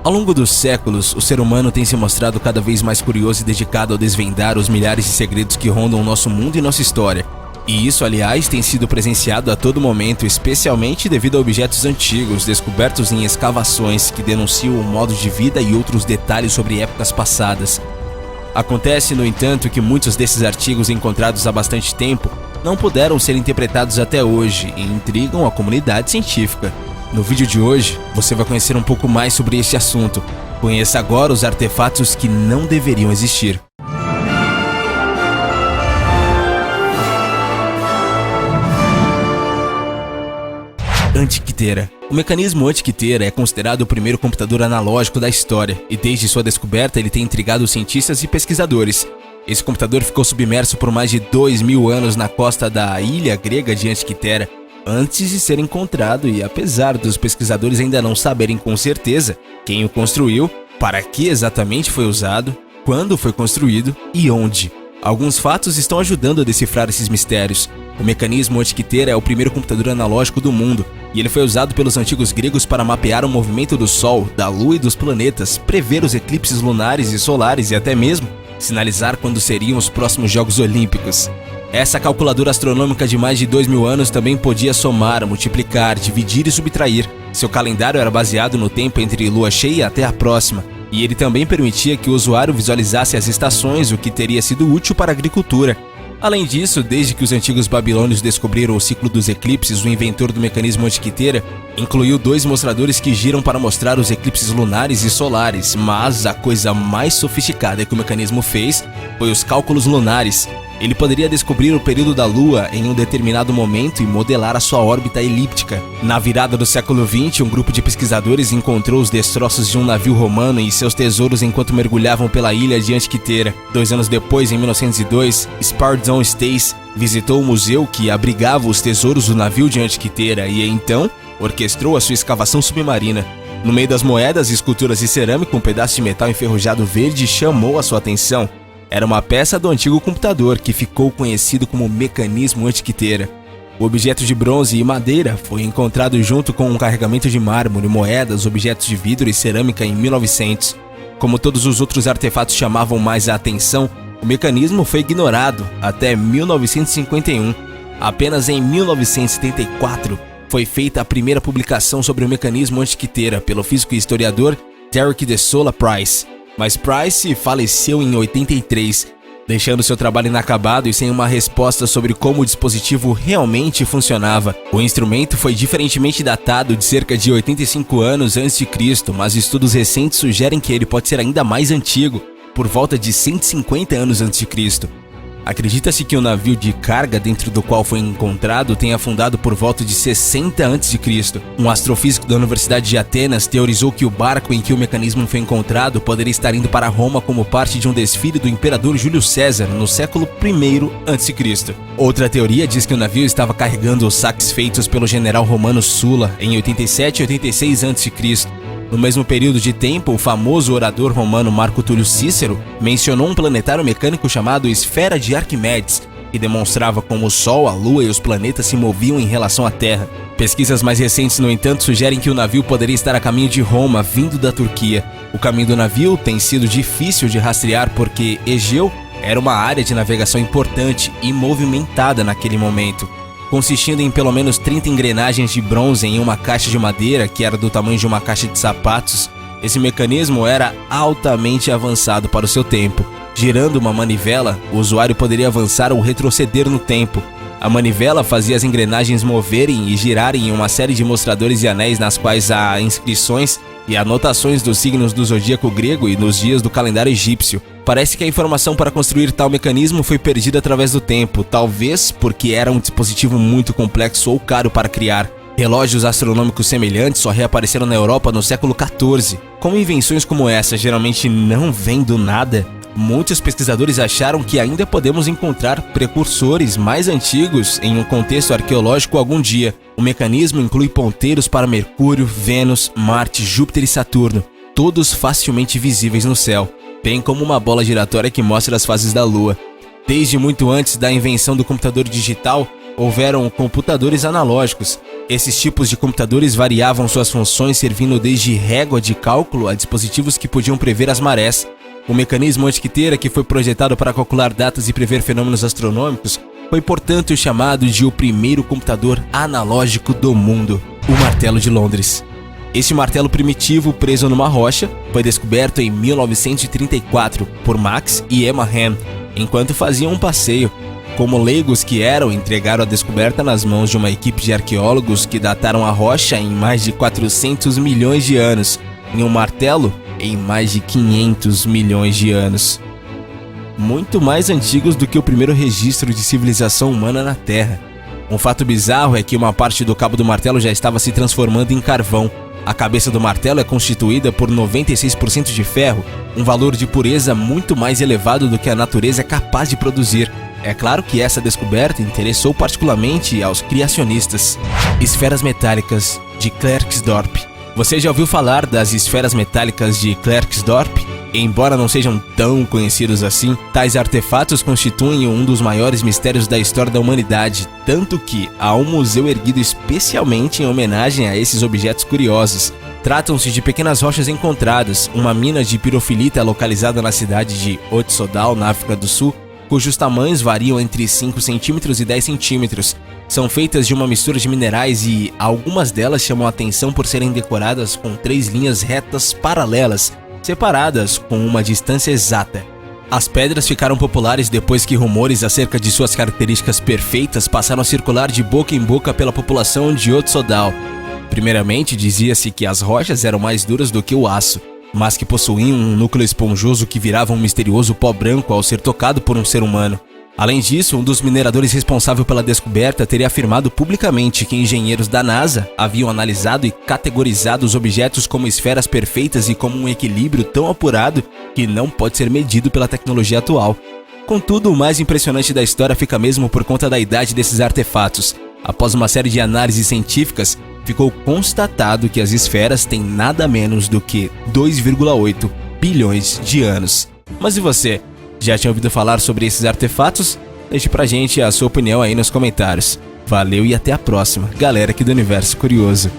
Ao longo dos séculos, o ser humano tem se mostrado cada vez mais curioso e dedicado ao desvendar os milhares de segredos que rondam o nosso mundo e nossa história. E isso, aliás, tem sido presenciado a todo momento, especialmente devido a objetos antigos descobertos em escavações que denunciam o modo de vida e outros detalhes sobre épocas passadas. Acontece, no entanto, que muitos desses artigos encontrados há bastante tempo não puderam ser interpretados até hoje e intrigam a comunidade científica. No vídeo de hoje, você vai conhecer um pouco mais sobre este assunto. Conheça agora os artefatos que não deveriam existir. Antiquiteira. O mecanismo Antiquiteira é considerado o primeiro computador analógico da história, e desde sua descoberta ele tem intrigado cientistas e pesquisadores. Esse computador ficou submerso por mais de 2000 anos na costa da ilha grega de Antiquiteira, antes de ser encontrado, e apesar dos pesquisadores ainda não saberem com certeza quem o construiu, para que exatamente foi usado, quando foi construído e onde. Alguns fatos estão ajudando a decifrar esses mistérios. O mecanismo Antiquiteira é o primeiro computador analógico do mundo, e ele foi usado pelos antigos gregos para mapear o movimento do Sol, da Lua e dos planetas, prever os eclipses lunares e solares e até mesmo sinalizar quando seriam os próximos Jogos Olímpicos. Essa calculadora astronômica de mais de 2000 anos também podia somar, multiplicar, dividir e subtrair. Seu calendário era baseado no tempo entre lua cheia até a próxima, e ele também permitia que o usuário visualizasse as estações, o que teria sido útil para a agricultura. Além disso, desde que os antigos babilônios descobriram o ciclo dos eclipses, o inventor do mecanismo Antiquiteira incluiu 2 mostradores que giram para mostrar os eclipses lunares e solares, mas a coisa mais sofisticada que o mecanismo fez foi os cálculos lunares. Ele poderia descobrir o período da Lua em um determinado momento e modelar a sua órbita elíptica. Na virada do século XX, um grupo de pesquisadores encontrou os destroços de um navio romano e seus tesouros enquanto mergulhavam pela ilha de Antiquiteira. 2 anos depois, em 1902, Spardon Stace visitou o museu que abrigava os tesouros do navio de Antiquiteira e, então, orquestrou a sua escavação submarina. No meio das moedas, esculturas e cerâmica, um pedaço de metal enferrujado verde chamou a sua atenção. Era uma peça do antigo computador que ficou conhecido como mecanismo Antiquiteira. O objeto de bronze e madeira foi encontrado junto com um carregamento de mármore, moedas, objetos de vidro e cerâmica em 1900. Como todos os outros artefatos chamavam mais a atenção, o mecanismo foi ignorado até 1951. Apenas em 1974 foi feita a primeira publicação sobre o mecanismo Antiquiteira pelo físico e historiador Derek de Solla Price. Mas Price faleceu em 83, deixando seu trabalho inacabado e sem uma resposta sobre como o dispositivo realmente funcionava. O instrumento foi diferentemente datado de cerca de 85 anos antes de Cristo, mas estudos recentes sugerem que ele pode ser ainda mais antigo, por volta de 150 anos antes de Cristo. Acredita-se que o navio de carga dentro do qual foi encontrado tenha afundado por volta de 60 a.C. Um astrofísico da Universidade de Atenas teorizou que o barco em que o mecanismo foi encontrado poderia estar indo para Roma como parte de um desfile do imperador Júlio César no século I a.C. Outra teoria diz que o navio estava carregando os saques feitos pelo general romano Sulla em 87 e 86 a.C. No mesmo período de tempo, o famoso orador romano Marco Túlio Cícero mencionou um planetário mecânico chamado Esfera de Arquimedes, que demonstrava como o Sol, a Lua e os planetas se moviam em relação à Terra. Pesquisas mais recentes, no entanto, sugerem que o navio poderia estar a caminho de Roma, vindo da Turquia. O caminho do navio tem sido difícil de rastrear porque Egeu era uma área de navegação importante e movimentada naquele momento, consistindo em pelo menos 30 engrenagens de bronze em uma caixa de madeira que era do tamanho de uma caixa de sapatos. Esse mecanismo era altamente avançado para o seu tempo. Girando uma manivela, o usuário poderia avançar ou retroceder no tempo. A manivela fazia as engrenagens moverem e girarem em uma série de mostradores e anéis nas quais há inscrições e anotações dos signos do zodíaco grego e nos dias do calendário egípcio. Parece que a informação para construir tal mecanismo foi perdida através do tempo, talvez porque era um dispositivo muito complexo ou caro para criar. Relógios astronômicos semelhantes só reapareceram na Europa no século XIV. Como invenções como essa geralmente não vêm do nada, muitos pesquisadores acharam que ainda podemos encontrar precursores mais antigos em um contexto arqueológico algum dia. O mecanismo inclui ponteiros para Mercúrio, Vênus, Marte, Júpiter e Saturno, todos facilmente visíveis no céu, bem como uma bola giratória que mostra as fases da Lua. Desde muito antes da invenção do computador digital, houveram computadores analógicos. Esses tipos de computadores variavam suas funções, servindo desde régua de cálculo a dispositivos que podiam prever as marés. O mecanismo Antiquiteira, que foi projetado para calcular datas e prever fenômenos astronômicos, foi, portanto, chamado de o primeiro computador analógico do mundo, o martelo de Londres. Este martelo primitivo, preso numa rocha, foi descoberto em 1934 por Max e Emma Ham, enquanto faziam um passeio. Como leigos que eram, entregaram a descoberta nas mãos de uma equipe de arqueólogos que dataram a rocha em mais de 400 milhões de anos, e um martelo em mais de 500 milhões de anos. Muito mais antigos do que o primeiro registro de civilização humana na Terra. Um fato bizarro é que uma parte do cabo do martelo já estava se transformando em carvão. A cabeça do martelo é constituída por 96% de ferro, um valor de pureza muito mais elevado do que a natureza é capaz de produzir. É claro que essa descoberta interessou particularmente aos criacionistas. Esferas metálicas de Klerksdorp. Você já ouviu falar das esferas metálicas de Klerksdorp? Embora não sejam tão conhecidos assim, tais artefatos constituem um dos maiores mistérios da história da humanidade, tanto que há um museu erguido especialmente em homenagem a esses objetos curiosos. Tratam-se de pequenas rochas encontradas, uma mina de pirofilita localizada na cidade de Otsodal, na África do Sul, cujos tamanhos variam entre 5 centímetros e 10 centímetros. São feitas de uma mistura de minerais e algumas delas chamam a atenção por serem decoradas com 3 linhas retas paralelas, separadas com uma distância exata. As pedras ficaram populares depois que rumores acerca de suas características perfeitas passaram a circular de boca em boca pela população de Otsodal. Primeiramente, dizia-se que as rochas eram mais duras do que o aço, mas que possuíam um núcleo esponjoso que virava um misterioso pó branco ao ser tocado por um ser humano. Além disso, um dos mineradores responsável pela descoberta teria afirmado publicamente que engenheiros da NASA haviam analisado e categorizado os objetos como esferas perfeitas e como um equilíbrio tão apurado que não pode ser medido pela tecnologia atual. Contudo, o mais impressionante da história fica mesmo por conta da idade desses artefatos. Após uma série de análises científicas, ficou constatado que as esferas têm nada menos do que 2,8 bilhões de anos. Mas e você? Já tinha ouvido falar sobre esses artefatos? Deixe pra gente a sua opinião aí nos comentários. Valeu e até a próxima, galera aqui do Universo Curioso.